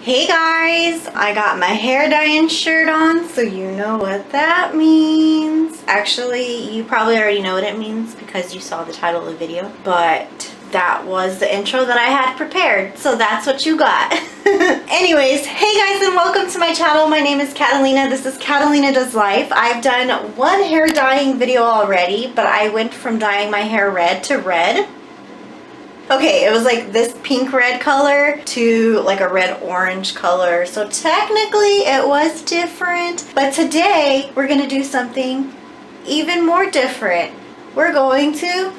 Hey guys, I got my hair dyeing shirt on, so you know what that means. Actually, you probably already know what it means because you saw the title of the video, but that was the intro that I had prepared, so that's what you got. Anyways, hey guys and welcome to my channel. My name is Catalina. This is Catalina Does Life. I've done one hair dyeing video already, but I went from dyeing my hair red to red. Okay, it was like this pink red color to like a red orange color. So technically it was different. But today we're going to do something even more different. We're going to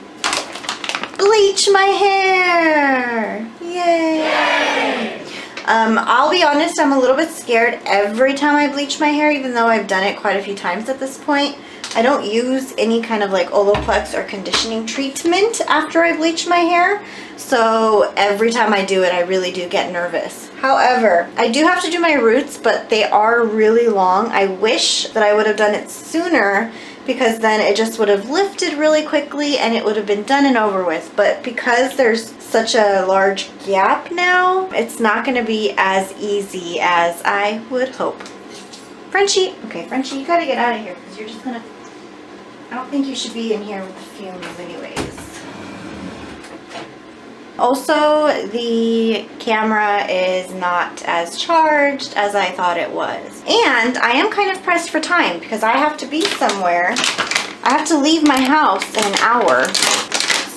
bleach my hair. Yay! I'll be honest, I'm a little bit scared every time I bleach my hair, even though I've done it quite a few times at this point. I don't use any kind of like Olaplex or conditioning treatment after I bleach my hair. So every time I do it, I really do get nervous. However, I do have to do my roots, but they are really long. I wish that I would have done it sooner because then it just would have lifted really quickly and it would have been done and over with. But because there's such a large gap now, it's not going to be as easy as I would hope. Frenchie, okay, Frenchie, you gotta get out of here because you're just gonna, I don't think you should be in here with the fumes anyways. Also, the camera is not as charged as I thought it was. And I am kind of pressed for time because I have to be somewhere. I have to leave my house in an hour.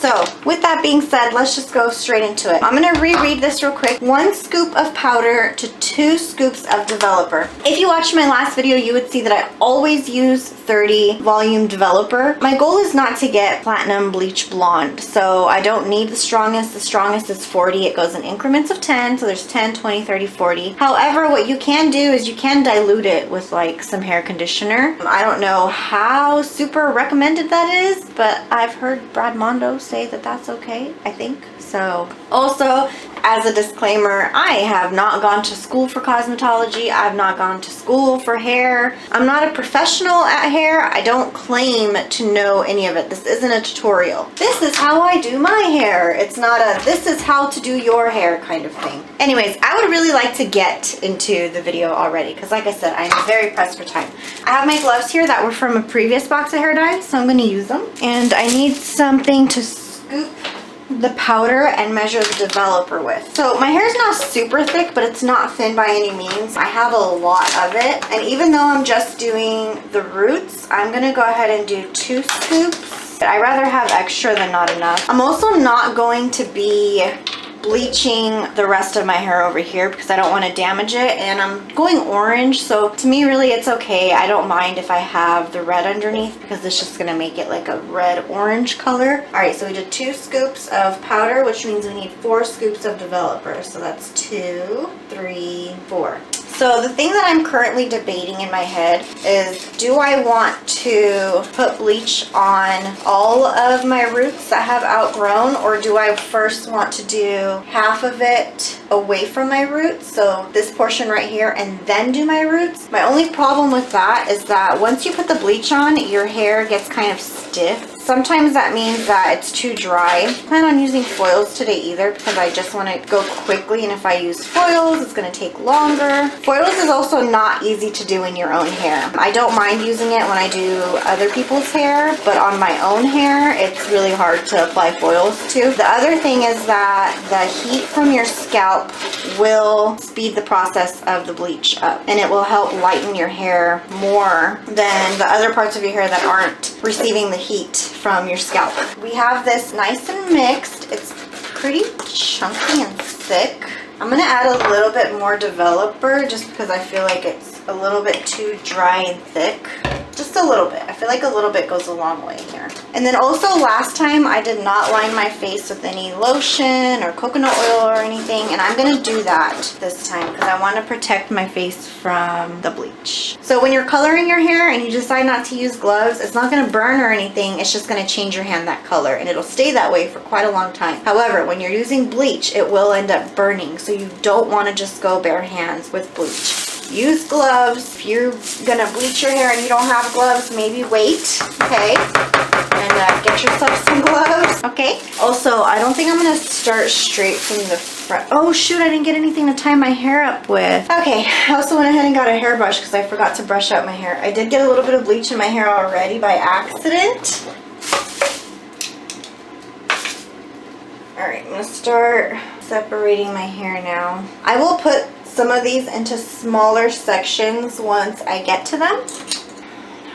So, with that being said, let's just go straight into it. I'm going to reread this real quick. 1 scoop of powder to 2 scoops of developer. If you watched my last video, you would see that I always use 30 volume developer. My goal is not to get platinum bleach blonde, so I don't need the strongest. The strongest is 40. It goes in increments of 10, so there's 10, 20, 30, 40. However, what you can do is you can dilute it with like some hair conditioner. I don't know how super recommended that is, but I've heard Brad Mondo say that that's okay, I think. So also, as a disclaimer, I have not gone to school for cosmetology. I've not gone to school for hair. I'm not a professional at hair. I don't claim to know any of it. This isn't a tutorial. This is how I do my hair. It's not a this is how to do your hair kind of thing. Anyways, I would really like to get into the video already because like I said, I'm very pressed for time. I have my gloves here that were from a previous box of hair dye, so I'm going to use them. And I need something to scoop the powder and measure the developer with. So my hair is not super thick, but it's not thin by any means. I have a lot of it, and even though I'm just doing the roots, I'm gonna go ahead and do 2 scoops. I'd rather have extra than not enough. I'm also not going to be bleaching the rest of my hair over here because I don't want to damage it, and I'm going orange, so to me really it's okay. I don't mind if I have the red underneath because it's just gonna make it like a red orange color. All right, so we did 2 scoops of powder, which means we need 4 scoops of developer, so that's 2, 3, 4. So the thing that I'm currently debating in my head is, do I want to put bleach on all of my roots that have outgrown, or do I first want to do half of it away from my roots, so this portion right here, and then do my roots? My only problem with that is that once you put the bleach on, your hair gets kind of stiff. Sometimes that means that it's too dry. I plan on using foils today either because I just want to go quickly, and if I use foils, it's going to take longer. Foils is also not easy to do in your own hair. I don't mind using it when I do other people's hair, but on my own hair, it's really hard to apply foils to. The other thing is that the heat from your scalp will speed the process of the bleach up, and it will help lighten your hair more than the other parts of your hair that aren't receiving the heat from your scalp. We have this nice and mixed. It's pretty chunky and thick. I'm gonna add a little bit more developer just because I feel like it's a little bit too dry and thick. Just a little bit. I feel like a little bit goes a long way here. And then also last time I did not line my face with any lotion or coconut oil or anything, and I'm gonna do that this time because I want to protect my face from the bleach. So when you're coloring your hair and you decide not to use gloves, it's not gonna burn or anything. It's just gonna change your hand that color, and it'll stay that way for quite a long time. However, when you're using bleach, it will end up burning, so you don't want to just go bare hands with bleach. Use gloves. If you're gonna bleach your hair and you don't have gloves, maybe wait, okay? And get yourself some gloves, okay? Also, I don't think I'm gonna start straight from the front. Oh shoot, I didn't get anything to tie my hair up with. Okay, I also went ahead and got a hairbrush because I forgot to brush out my hair. I did get a little bit of bleach in my hair already by accident. Alright, I'm gonna start separating my hair now. I will put some of these into smaller sections once I get to them.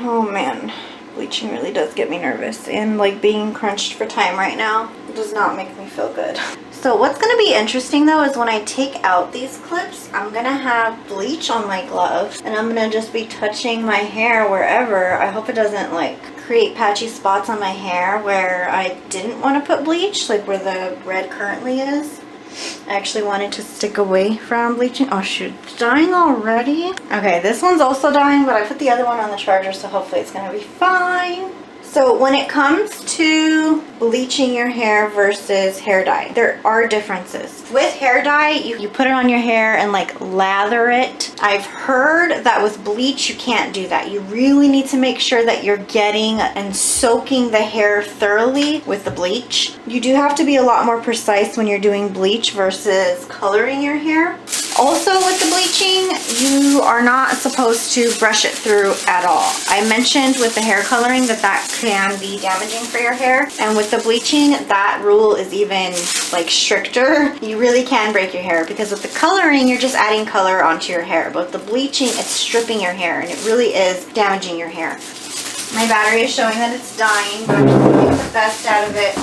Oh man, bleaching really does get me nervous, and like being crunched for time right now does not make me feel good. So what's going to be interesting though is when I take out these clips, I'm going to have bleach on my gloves and I'm going to just be touching my hair wherever. I hope it doesn't like create patchy spots on my hair where I didn't want to put bleach, like where the red currently is. I actually wanted to stick away from bleaching. Oh shoot, it's dying already? Okay, this one's also dying, but I put the other one on the charger, so hopefully it's gonna be fine. So when it comes to bleaching your hair versus hair dye, there are differences. With hair dye, you put it on your hair and like lather it. I've heard that with bleach, you can't do that. You really need to make sure that you're getting and soaking the hair thoroughly with the bleach. You do have to be a lot more precise when you're doing bleach versus coloring your hair. Also with the bleaching, you are not supposed to brush it through at all. I mentioned with the hair coloring that can be damaging for your hair, and with the bleaching, that rule is even like stricter. You really can break your hair because with the coloring, you're just adding color onto your hair, but with the bleaching, it's stripping your hair and it really is damaging your hair. My battery is showing that it's dying, but I'm just going to get the best out of it.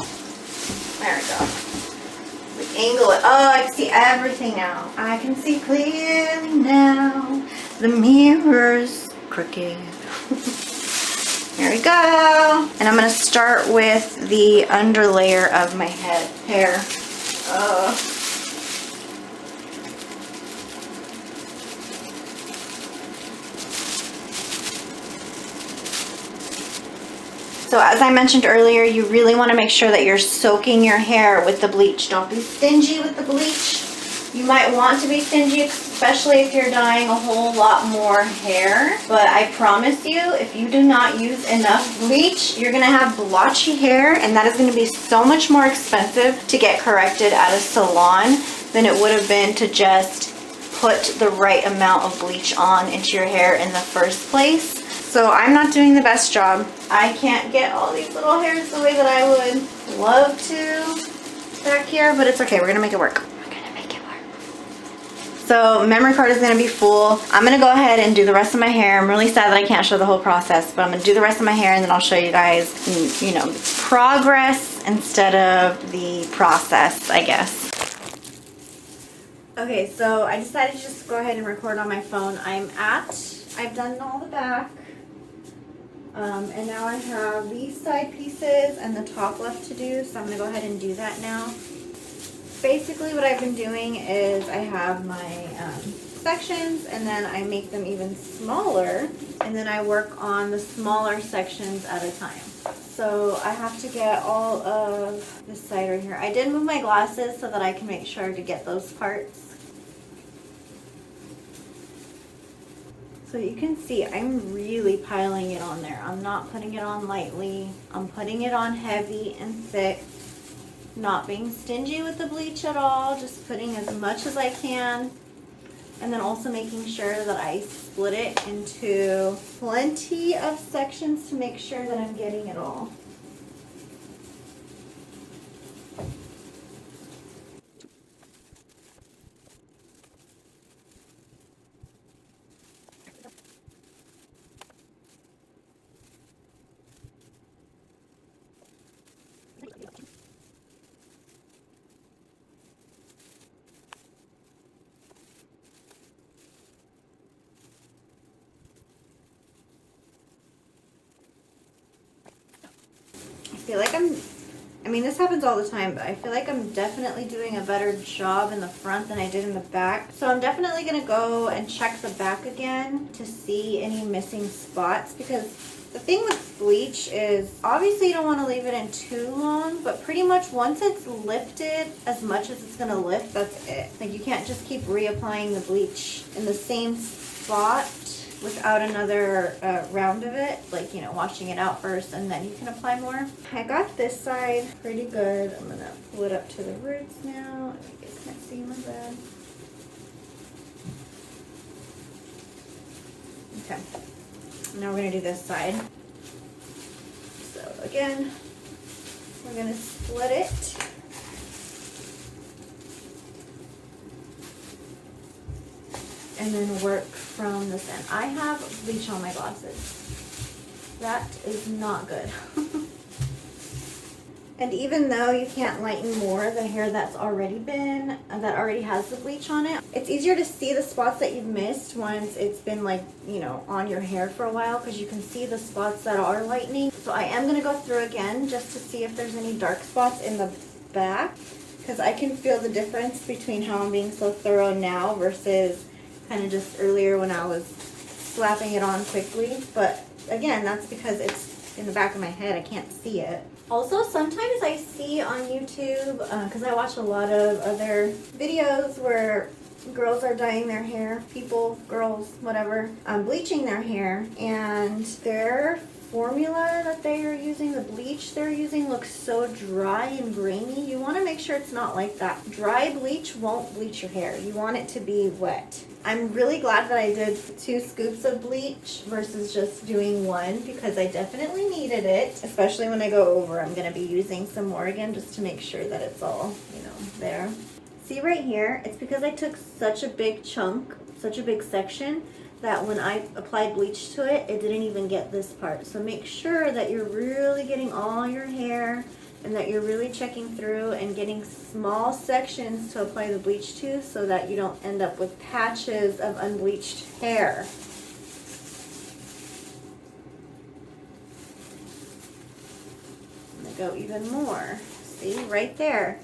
There we go. Angle it. Oh, I can see everything now. I can see clearly now. The mirror's crooked. There we go. And I'm going to start with the under layer of my hair. So as I mentioned earlier, you really want to make sure that you're soaking your hair with the bleach. Don't be stingy with the bleach. You might want to be stingy, especially if you're dyeing a whole lot more hair. But I promise you, if you do not use enough bleach, you're going to have blotchy hair, and that is going to be so much more expensive to get corrected at a salon than it would have been to just put the right amount of bleach on into your hair in the first place. So I'm not doing the best job. I can't get all these little hairs the way that I would love to back here, but it's okay. We're gonna make it work. We're gonna make it work. So memory card is gonna be full. I'm gonna go ahead and do the rest of my hair. I'm really sad that I can't show the whole process, but I'm gonna do the rest of my hair and then I'll show you guys, you know, progress instead of the process, I guess. Okay, so I decided to just go ahead and record on my phone. I've done all the back. And now I have these side pieces and the top left to do, so I'm going to go ahead and do that now. Basically what I've been doing is I have my sections and then I make them even smaller and then I work on the smaller sections at a time. So I have to get all of this side right here. I did move my glasses so that I can make sure to get those parts. So you can see I'm really piling it on there. I'm not putting it on lightly. I'm putting it on heavy and thick. Not being stingy with the bleach at all. Just putting as much as I can. And then also making sure that I split it into plenty of sections to make sure that I'm getting it all. I feel like I mean this happens all the time, but I feel like I'm definitely doing a better job in the front than I did in the back. So I'm definitely going to go and check the back again to see any missing spots, because the thing with bleach is obviously you don't want to leave it in too long, but pretty much once it's lifted as much as it's going to lift, that's it. Like you can't just keep reapplying the bleach in the same spot without another round of it, like, you know, washing it out first and then you can apply more. I got this side pretty good. I'm gonna pull it up to the roots now. You guys can't see my bed. Okay, now we're gonna do this side. So again, we're gonna split it. And then work from this end. I have bleach on my glasses. That is not good. And even though you can't lighten more the hair that already has the bleach on it, it's easier to see the spots that you've missed once it's been, like, you know, on your hair for a while, because you can see the spots that are lightening. So I am going to go through again just to see if there's any dark spots in the back, because I can feel the difference between how I'm being so thorough now versus kind of just earlier when I was slapping it on quickly. But again, that's because it's in the back of my head. I can't see it. Also, sometimes I see on YouTube, because I watch a lot of other videos where girls are dyeing their hair, girls, whatever, bleaching their hair, and their formula that they are using, the bleach they're using, looks so dry and grainy. You want to make sure it's not like that. Dry bleach won't bleach your hair. You want it to be wet. I'm really glad that I did 2 scoops of bleach versus just doing 1, because I definitely needed it, especially when I go over. I'm going to be using some more again just to make sure that it's all, you know, there. See right here, it's because I took such a big chunk, such a big section, that when I applied bleach to it, it didn't even get this part. So make sure that you're really getting all your hair and that you're really checking through and getting small sections to apply the bleach to, so that you don't end up with patches of unbleached hair. I'm gonna go even more. See, right there.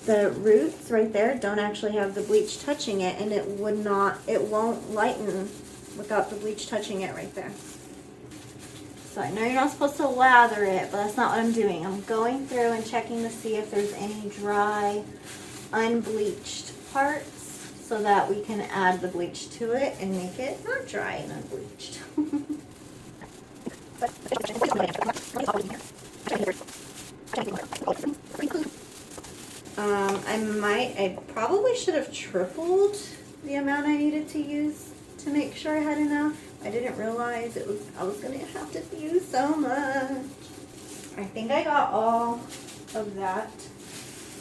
The roots right there don't actually have the bleach touching it, and it won't lighten without the bleach touching it right there. So I know you're not supposed to lather it, but that's not what I'm doing. I'm going through and checking to see if there's any dry, unbleached parts, so that we can add the bleach to it and make it not dry and unbleached. I probably should have tripled the amount I needed to use to make sure I had enough. I didn't realize I was gonna have to use so much. I think I got all of that.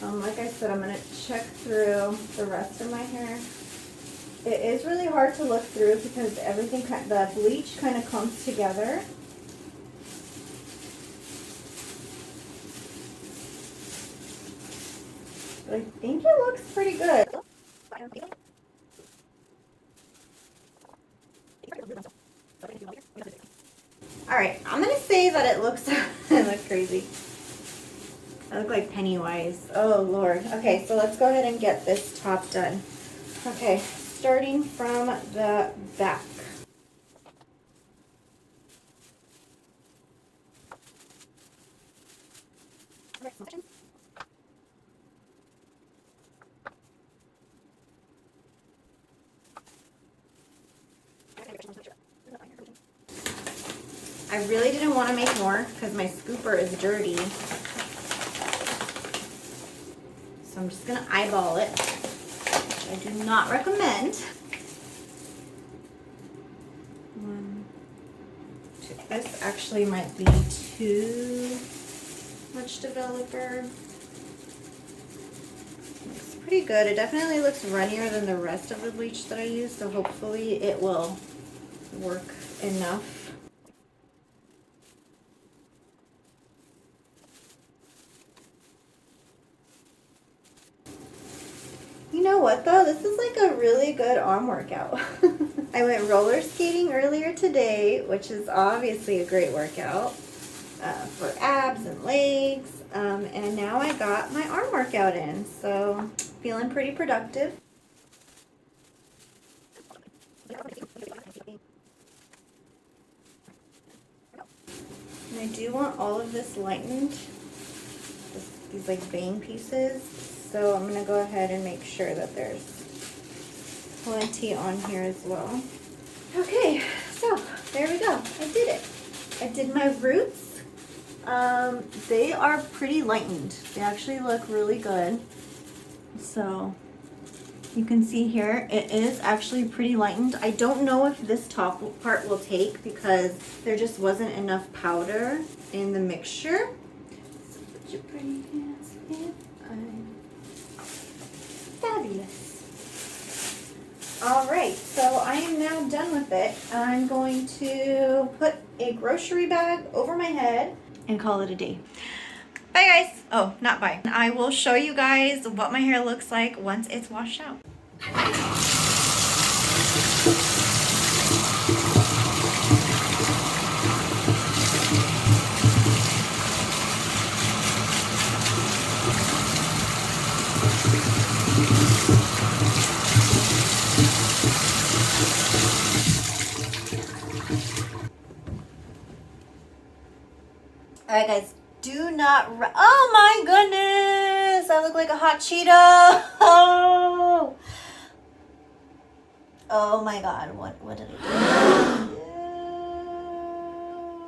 Like I said, I'm gonna check through the rest of my hair. It is really hard to look through because the bleach kind of comes together. But I think it looks pretty good. Alright, I'm gonna say that it looks I look crazy. I look like Pennywise. Oh Lord. Okay, so let's go ahead and get this top done. Okay, starting from the back. I really didn't want to make more because my scooper is dirty. So I'm just going to eyeball it, which I do not recommend. 1, 2. This actually might be too much developer. Looks pretty good. It definitely looks runnier than the rest of the bleach that I use, so hopefully it will work enough. You know what though? This is like a really good arm workout. I went roller skating earlier today, which is obviously a great workout for abs and legs. And now I got my arm workout in, so feeling pretty productive. And I do want all of this lightened, these like vein pieces. So I'm going to go ahead and make sure that there's plenty on here as well. Okay, so there we go. I did it. I did my roots. They are pretty lightened. They actually look really good. So you can see here, it is actually pretty lightened. I don't know if this top part will take because there just wasn't enough powder in the mixture. So put your pretty hands in. Fabulous. All right, so I am now done with it. I'm going to put a grocery bag over my head and call it a day. Bye guys. Oh, not bye. I will show you guys what my hair looks like once it's washed out. All right, guys, do not, oh my goodness, I look like a hot Cheeto. Oh my God, what did I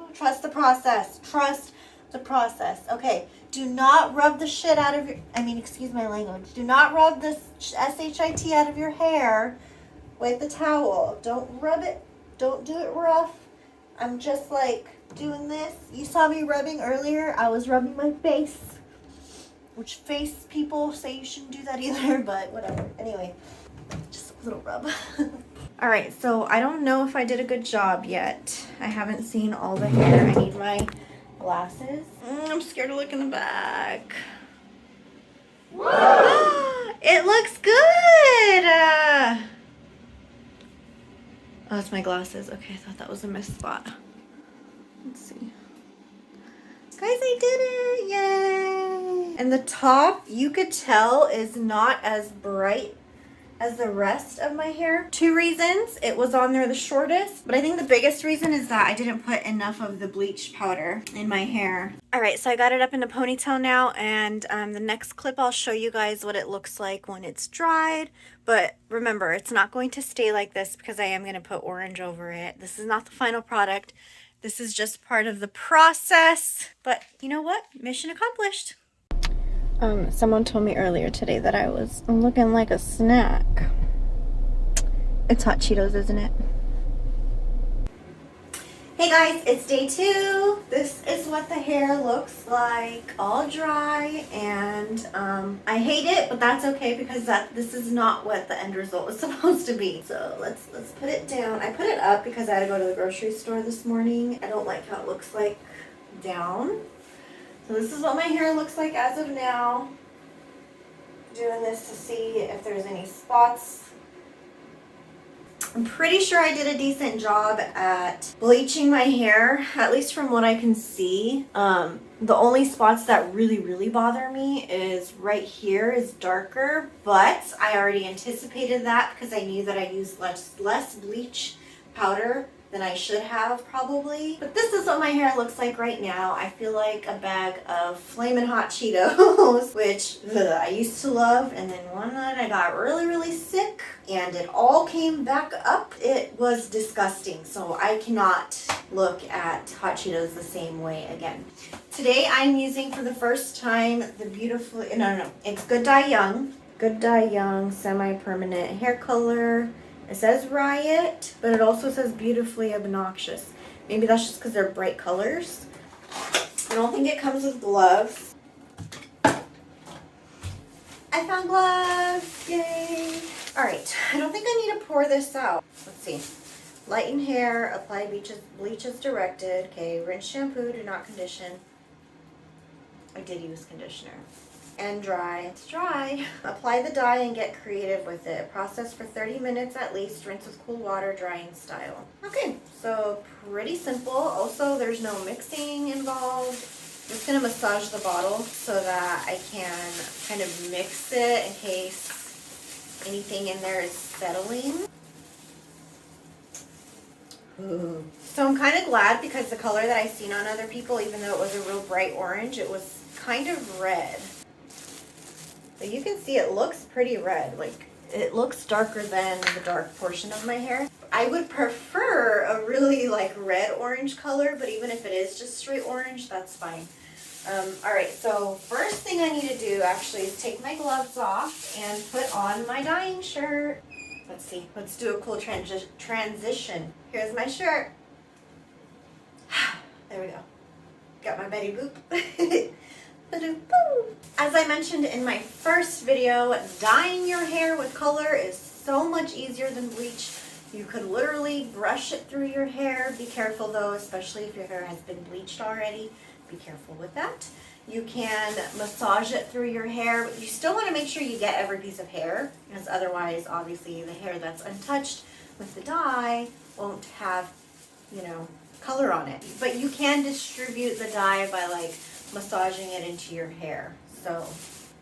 do? Trust the process, trust the process. Okay, do not rub the shit out of your, excuse my language, do not rub this SHIT out of your hair with the towel. Don't rub it, don't do it rough. I'm just like doing this. You saw me rubbing earlier. I was rubbing my face, which face people say you shouldn't do that either, but whatever. Anyway, just a little rub. All right, so I don't know if I did a good job yet. I haven't seen all the hair. I need my glasses. I'm scared to look in the back. It looks good. Oh, it's my glasses. Okay, I thought that was a missed spot. Let's see. Guys, I did it! Yay! And the top, you could tell, is not as bright as the rest of my hair. 2 reasons. It was on there the shortest, but I think the biggest reason is that I didn't put enough of the bleach powder in my hair. All right, so I got it up in a ponytail now, and the next clip I'll show you guys what it looks like when it's dried. But remember, it's not going to stay like this because I am going to put orange over it. This is not the final product. This is just part of the process. But you know what? Mission accomplished. Someone told me earlier today that I was looking like a snack. It's hot Cheetos, isn't it? Hey guys, it's day 2. This is what the hair looks like, all dry, and I hate it, but that's okay because this is not what the end result was supposed to be. So let's put it down. I put it up because I had to go to the grocery store this morning. I don't like how it looks like down. So this is what my hair looks like as of now. Doing this to see if there's any spots. I'm pretty sure I did a decent job at bleaching my hair, at least from what I can see. The only spots that really bother me is right here is darker, but I already anticipated that because I knew that I used less bleach powder than I should have probably. But this is what my hair looks like right now. I feel like a bag of flamin' hot Cheetos, which I used to love, and then one night I got really sick and it all came back up. It was disgusting, so I cannot look at hot Cheetos the same way again. Today I'm using for the first time the beautiful, no, it's Good Dye Young semi-permanent hair color. It says Riot, but it also says Beautifully Obnoxious. Maybe that's just because they're bright colors. I don't think it comes with gloves. I found gloves! Yay! Alright, I don't think I need to pour this out. Let's see. Lighten hair, apply bleach as directed. Okay, rinse shampoo, do not condition. I did use conditioner. And dry. It's dry. Apply the dye and get creative with it. Process for 30 minutes at least. Rinse with cool water, drying style. Okay, so pretty simple. Also, there's no mixing involved. I'm just going to massage the bottle so that I can kind of mix it in case anything in there is settling. Ooh. So I'm kind of glad because the color that I seen on other people, even though it was a real bright orange, it was kind of red. So you can see it looks pretty red. Like, it looks darker than the dark portion of my hair. I would prefer a really like red-orange color, but even if it is just straight orange, that's fine. All right, so first thing I need to do actually is take my gloves off and put on my dyeing shirt. Let's see, let's do a cool transition. Here's my shirt. There we go. Got my Betty Boop. As I mentioned in my first video, dyeing your hair with color is so much easier than bleach. You could literally brush it through your hair. Be careful though, especially if your hair has been bleached already. Be careful with that. You can massage it through your hair, but you still want to make sure you get every piece of hair, because otherwise, obviously, the hair that's untouched with the dye won't have, you know, color on it. But you can distribute the dye by like massaging it into your hair. So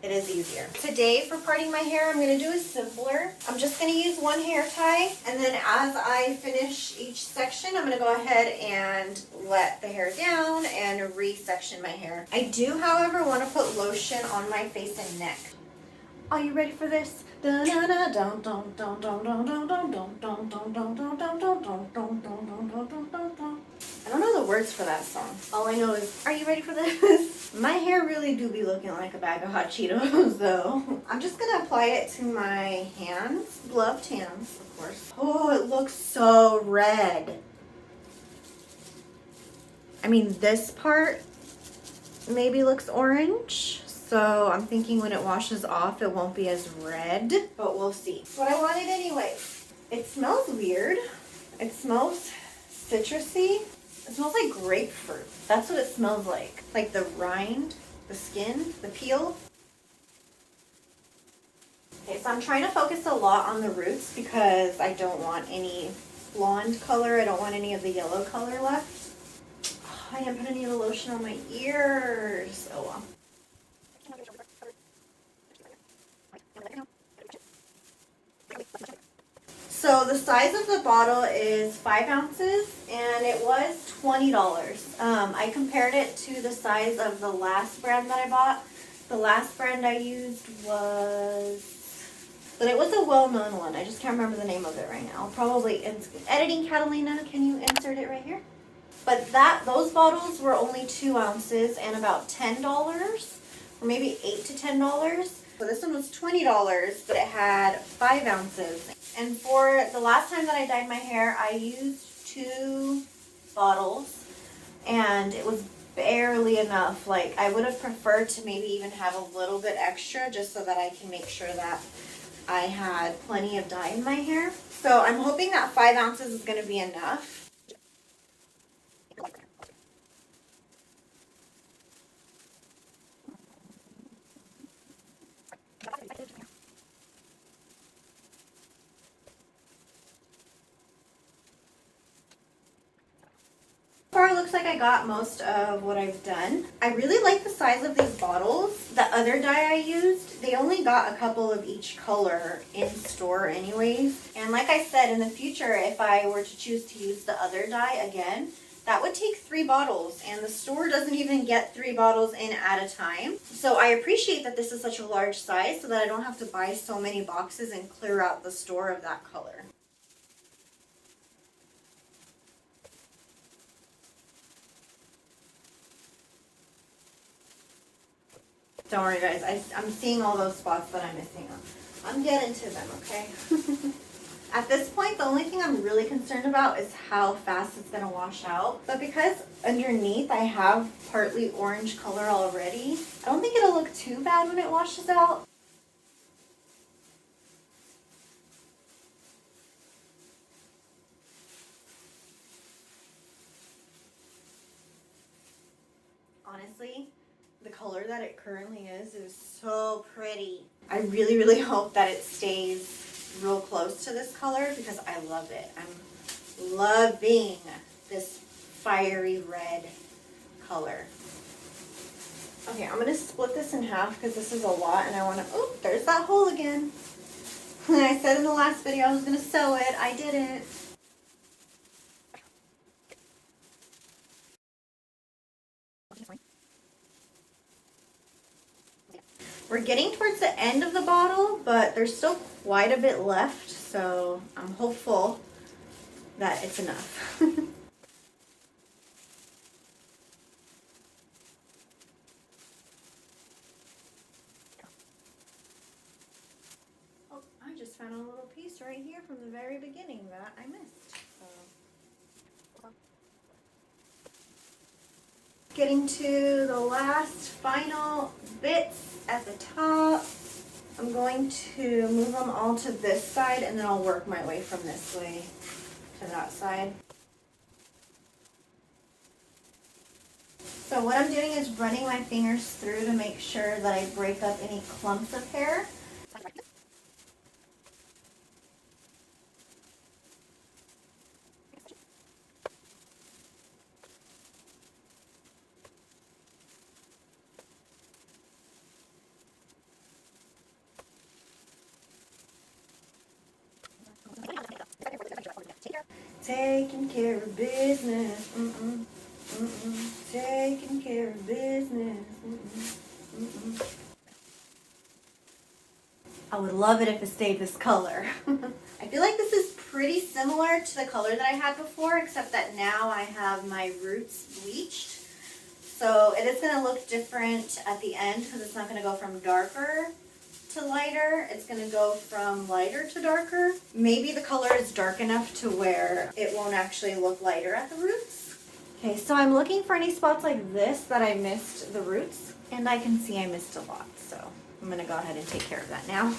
it is easier. Today for parting my hair, I'm going to do a simpler. I'm just going to use one hair tie, and then as I finish each section, I'm going to go ahead and let the hair down and re-section my hair. I do, however, want to put lotion on my face and neck. Are you ready for this? I don't know the words for that song. All I know is, are you ready for this? My hair really do be looking like a bag of hot Cheetos though. I'm just gonna apply it to my hands, gloved hands, of course. Oh, it looks so red. I mean, this part maybe looks orange. So I'm thinking when it washes off, it won't be as red, but we'll see. It's what I wanted anyway. It smells weird. It smells citrusy. It smells like grapefruit. That's what it smells like. Like the rind, the skin, the peel. Okay, so I'm trying to focus a lot on the roots because I don't want any blonde color. I don't want any of the yellow color left. Oh, I am putting the lotion on my ears. Oh well. So the size of the bottle is 5 ounces and it was $20. I compared it to the size of the last brand that I bought. The last brand I used but it was a well-known one. I just can't remember the name of it right now. Probably editing Catalina, can you insert it right here? But those bottles were only 2 ounces and about $10, or maybe $8 to $10. So this one was $20, but it had 5 ounces. And for the last time that I dyed my hair, I used 2 bottles, and it was barely enough. Like, I would have preferred to maybe even have a little bit extra just so that I can make sure that I had plenty of dye in my hair. So I'm hoping that 5 ounces is going to be enough. So far, it looks like I got most of what I've done. I really like the size of these bottles. The other dye I used, they only got a couple of each color in store anyways. And like I said, in the future, if I were to choose to use the other dye again, that would take 3 bottles, and the store doesn't even get 3 bottles in at a time. So I appreciate that this is such a large size so that I don't have to buy so many boxes and clear out the store of that color. Don't worry guys, I'm seeing all those spots that I'm missing on. I'm getting to them, okay? At this point, the only thing I'm really concerned about is how fast it's going to wash out. But because underneath I have partly orange color already, I don't think it'll look too bad when it washes out. Honestly, the color that it currently is so pretty. I really, really hope that it stays real close to this color because I love it. I'm loving this fiery red color. Okay, I'm gonna split this in half because this is a lot and I wanna, oh, there's that hole again. I said in the last video I was gonna sew it, I didn't. We're getting towards the end of the bottle, but there's still quite a bit left, so I'm hopeful that it's enough. Oh, I just found a little piece right here from the very beginning that I missed. So. Getting to the last final bits at the top. I'm going to move them all to this side and then I'll work my way from this way to that side. So what I'm doing is running my fingers through to make sure that I break up any clumps of hair. Taking care of business. Taking care of business. I would love it if it stayed this color. I feel like this is pretty similar to the color that I had before, except that now I have my roots bleached. So it is going to look different at the end because it's not going to go from darker to lighter. It's going to go from lighter to darker. Maybe the color is dark enough to where it won't actually look lighter at the roots. Okay, so I'm looking for any spots like this that I missed the roots, and I can see I missed a lot, so I'm going to go ahead and take care of that now.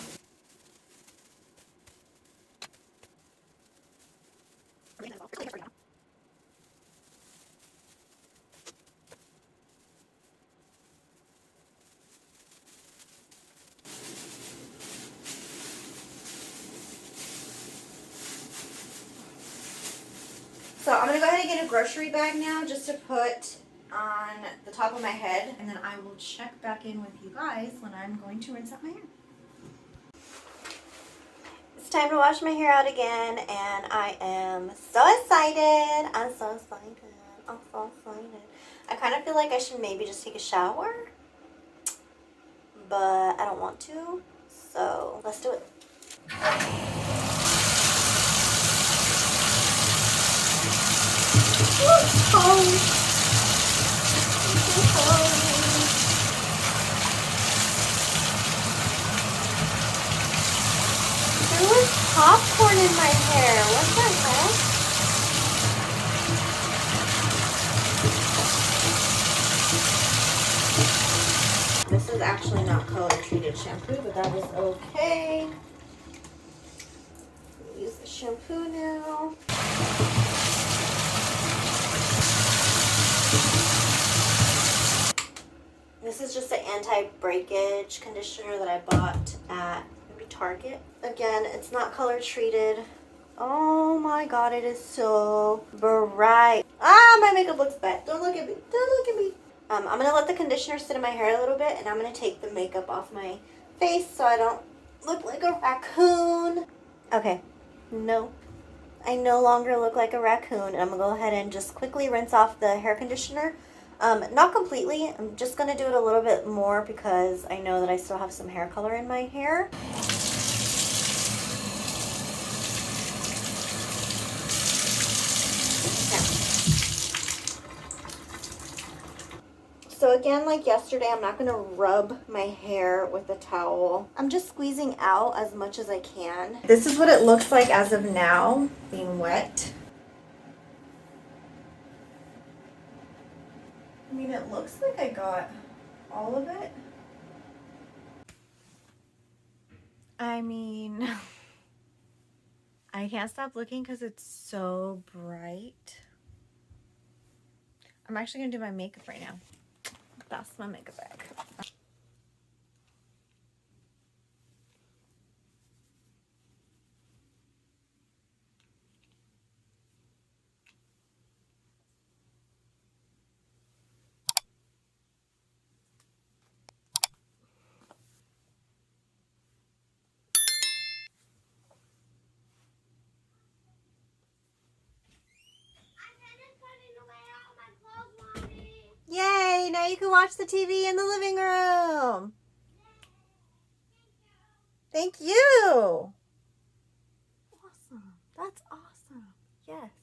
So I'm going to go ahead and get a grocery bag now just to put on the top of my head, and then I will check back in with you guys when I'm going to rinse out my hair. It's time to wash my hair out again, and I am so excited. I'm so excited. I'm so excited. I kind of feel like I should maybe just take a shower, but I don't want to, so let's do it. There was popcorn in my hair. What the heck? This is actually not color treated shampoo, but that is okay. Use the shampoo now. This is just an anti-breakage conditioner that I bought at maybe Target. Again, it's not color treated. Oh my god, it is so bright. Ah, my makeup looks bad. Don't look at me. Don't look at me. I'm going to let the conditioner sit in my hair a little bit, and I'm going to take the makeup off my face so I don't look like a raccoon. Okay. No. I no longer look like a raccoon, and I'm going to go ahead and just quickly rinse off the hair conditioner. Not completely. I'm just going to do it a little bit more because I know that I still have some hair color in my hair. So again, like yesterday, I'm not going to rub my hair with a towel. I'm just squeezing out as much as I can. This is what it looks like as of now, being wet. I mean, it looks like I got all of it. I mean, I can't stop looking because it's so bright. I'm actually going to do my makeup right now. That's my makeup bag. Yay! Now you can watch the TV in the living room. Thank you. Awesome. That's awesome. Yes.